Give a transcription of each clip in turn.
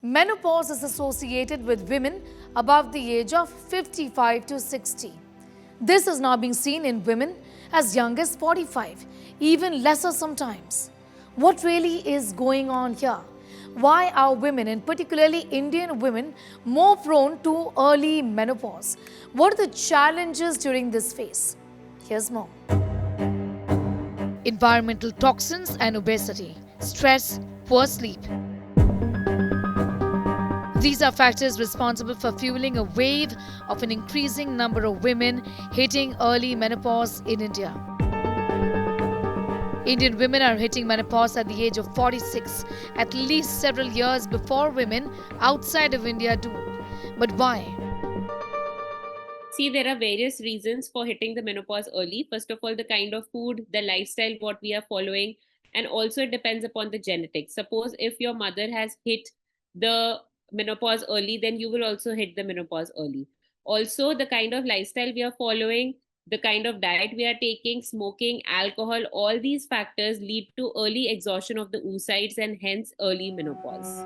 menopause is associated with women above the age of 55 to 60. This is now being seen in women as young as 45, even lesser sometimes. What really is going on here? Why are women, and particularly Indian women, more prone to early menopause? What are the challenges during this phase? Here's more. Environmental toxins and obesity, stress, poor sleep. These are factors responsible for fueling a wave of an increasing number of women hitting early menopause in India. Indian women are hitting menopause at the age of 46, at least several years before women outside of India do. But why? See, there are various reasons for hitting the menopause early. First of all, the kind of food, the lifestyle, what we are following, and also it depends upon the genetics. Suppose if your mother has hit the menopause early, then you will also hit the menopause early. Also, the kind of lifestyle we are following, the kind of diet we are taking, smoking, alcohol, all these factors lead to early exhaustion of the oocytes and hence early menopause.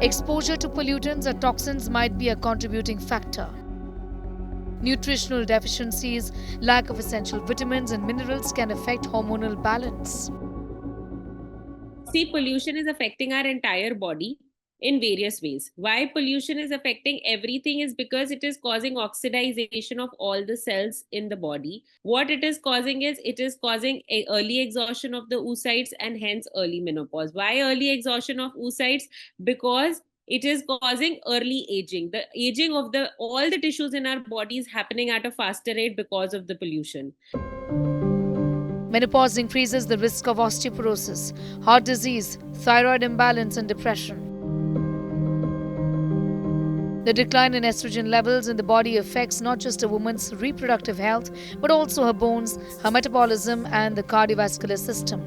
Exposure to pollutants or toxins might be a contributing factor. Nutritional deficiencies, lack of essential vitamins and minerals can affect hormonal balance. See, pollution is affecting our entire body in various ways. Why pollution is affecting everything is because it is causing oxidization of all the cells in the body. What it is causing is it is causing a early exhaustion of the oocytes and hence early menopause. Why early exhaustion of oocytes? Because it is causing early aging. The aging of the all the tissues in our body is happening at a faster rate because of the pollution. Menopause increases the risk of osteoporosis, heart disease, thyroid imbalance, and depression. The decline in estrogen levels in the body affects not just a woman's reproductive health, but also her bones, her metabolism, and the cardiovascular system.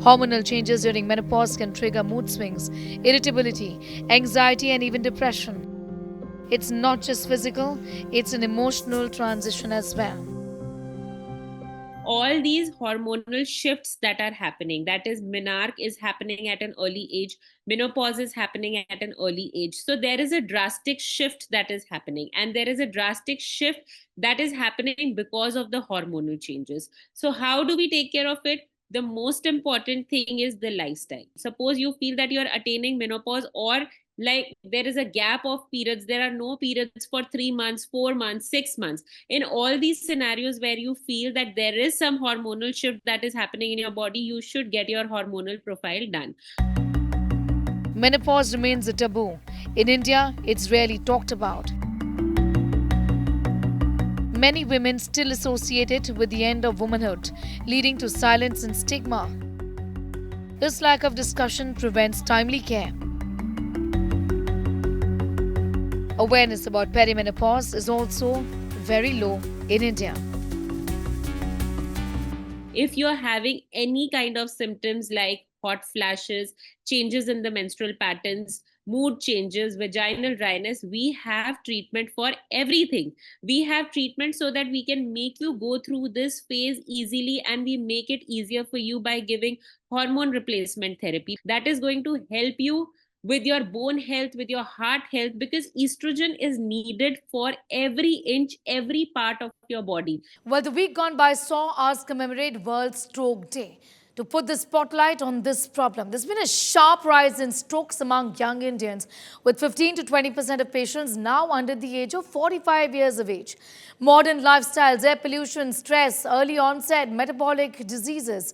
Hormonal changes during menopause can trigger mood swings, irritability, anxiety, and even depression. It's not just physical, it's an emotional transition as well. All these hormonal shifts that are happening, that is menarche is happening at an early age, menopause is happening at an early age, so there is a drastic shift that is happening, and there is a drastic shift that is happening because of the hormonal changes. So how do we take care of it? The most important thing is the lifestyle. Suppose you feel that you are attaining menopause, or like there is a gap of periods, there are no periods for 3 months, 4 months, 6 months. In all these scenarios where you feel that there is some hormonal shift that is happening in your body, you should get your hormonal profile done. Menopause remains a taboo. In India, it's rarely talked about. Many women still associate it with the end of womanhood, leading to silence and stigma. This lack of discussion prevents timely care. Awareness about perimenopause is also very low in India. If you're having any kind of symptoms like hot flashes, changes in the menstrual patterns, mood changes, vaginal dryness, we have treatment for everything. We have treatment so that we can make you go through this phase easily, and we make it easier for you by giving hormone replacement therapy that is going to help you with your bone health, with your heart health, because estrogen is needed for every inch, every part of your body. Well, the week gone by saw us commemorate World Stroke Day. To put the spotlight on this problem, there's been a sharp rise in strokes among young Indians, with 15 to 20% of patients now under the age of 45 years of age. Modern lifestyles, air pollution, stress, early onset metabolic diseases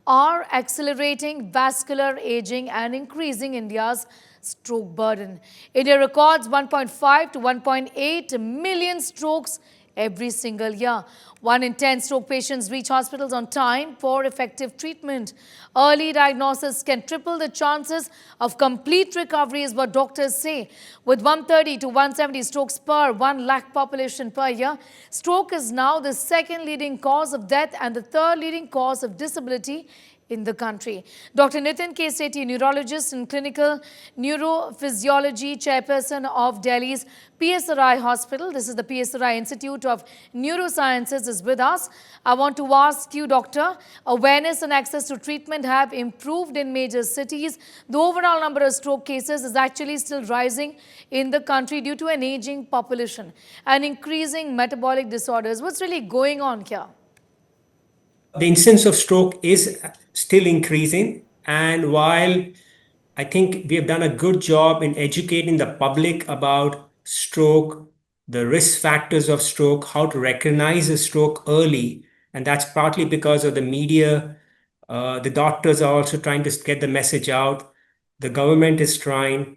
are accelerating vascular aging and increasing India's stroke burden. India records 1.5 to 1.8 million strokes every single year. 1 in 10 stroke patients reach hospitals on time for effective treatment. Early diagnosis can triple the chances of complete recovery, is what doctors say. With 130 to 170 strokes per 1 lakh population per year, stroke is now the second leading cause of death and the third leading cause of disability in the country. Dr. Nitin K, Sethi, neurologist and clinical neurophysiology chairperson of Delhi's PSRI hospital. This is the PSRI Institute of Neurosciences is with us. I want to ask you, doctor, awareness and access to treatment have improved in major cities. The overall number of stroke cases is actually still rising in the country due to an aging population and increasing metabolic disorders. What's really going on here? The incidence of stroke is still increasing. And while I think we have done a good job in educating the public about stroke, the risk factors of stroke, how to recognize a stroke early, and that's partly because of the media. The doctors are also trying to get the message out. The government is trying.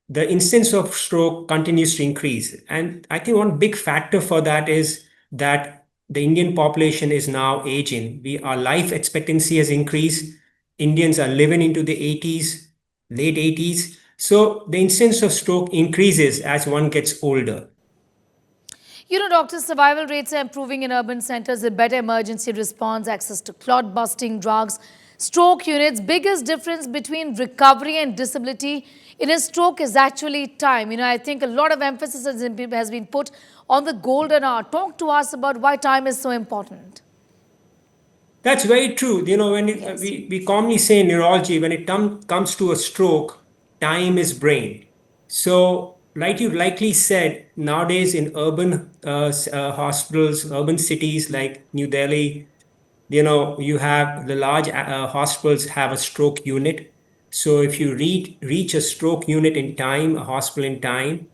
The incidence of stroke continues to increase. And I think one big factor for that is that the Indian population is now aging. Our life expectancy has increased. Indians are living into the 80s, late 80s. So the incidence of stroke increases as one gets older. You know, doctors, survival rates are improving in urban centers with better emergency response, access to clot-busting drugs, stroke units. Biggest difference between recovery and disability in a stroke is actually time. You know, I think a lot of emphasis has been put on the golden hour. Talk to us about why time is so important. That's very true. You know, when we commonly say in neurology, when it comes to a stroke, time is brain. So, like you likely said, nowadays in urban hospitals, urban cities like New Delhi, you know, you have the large hospitals have a stroke unit. So if you reach a stroke unit in time, a hospital in time,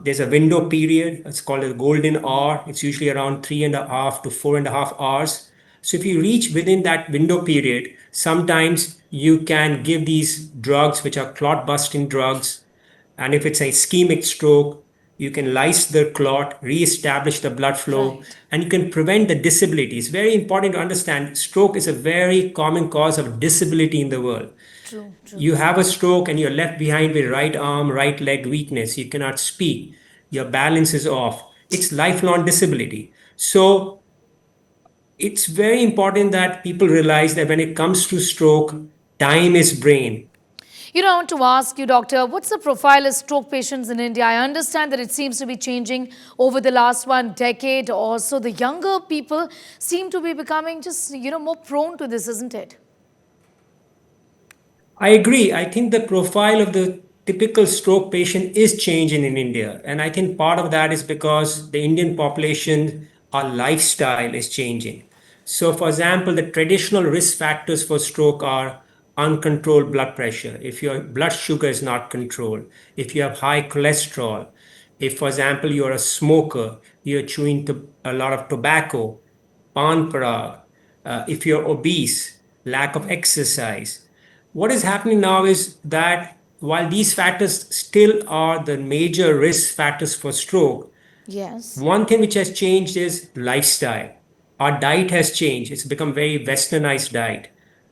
there's a window period. It's called a golden hour. It's usually around 3.5 to 4.5 hours. So if you reach within that window period, sometimes you can give these drugs, which are clot busting drugs. And if it's a ischemic stroke, you can lyse the clot, re-establish the blood flow, and you can prevent the disability. It's very important to understand stroke is a very common cause of disability in the world. True. You have a stroke and you're left behind with right arm, right leg weakness. You cannot speak. Your balance is off. It's lifelong disability. So it's very important that people realize that when it comes to stroke, time is brain. You know, I want to ask you, doctor, what's the profile of stroke patients in India? I understand that it seems to be changing over the last 1 decade or so. The younger people seem to be becoming just, you know, more prone to this, isn't it? I agree. I think the profile of the typical stroke patient is changing in India. And I think part of that is because the Indian population, our lifestyle is changing. So, for example, the traditional risk factors for stroke are uncontrolled blood pressure, if your blood sugar is not controlled, if you have high cholesterol, if, for example, you're a smoker, you're chewing a lot of tobacco, pan parag, if you're obese, lack of exercise. What is happening now is that while these factors still are the major risk factors for stroke, yes, one thing which has changed is lifestyle. Our diet has changed. It's become very westernized diet.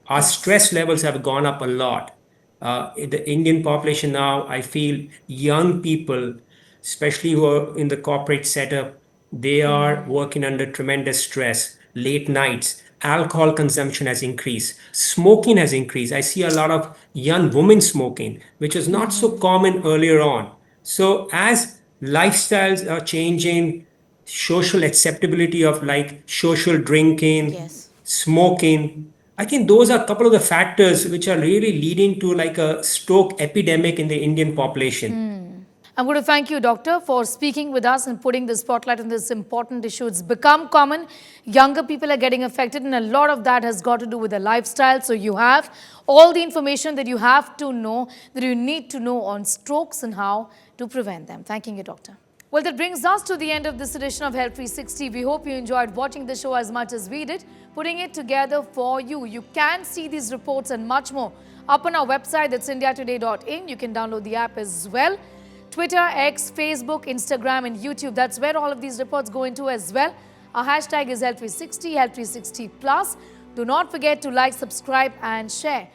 Our stress levels have gone up a lot. The Indian population now, I feel young people, especially who are in the corporate setup, they are working under tremendous stress, late nights. Alcohol consumption has increased. Smoking has increased. I see a lot of young women smoking, which was not so common earlier on. So as lifestyles are changing, social acceptability of like social drinking, yes. smoking, I think those are a couple of the factors which are really leading to like a stroke epidemic in the Indian population. I'm going to thank you, doctor, for speaking with us and putting the spotlight on this important issue. It's become common. Younger people are getting affected, and a lot of that has got to do with their lifestyle. So you have all the information that you have to know, that you need to know on strokes and how to prevent them. Thanking you, doctor. Well, that brings us to the end of this edition of Health 360. We hope you enjoyed watching the show as much as we did, putting it together for you. You can see these reports and much more up on our website, that's indiatoday.in. You can download the app as well. Twitter, X, Facebook, Instagram and YouTube. That's where all of these reports go into as well. Our hashtag is Health 360, Health 360 Plus. Do not forget to like, subscribe and share.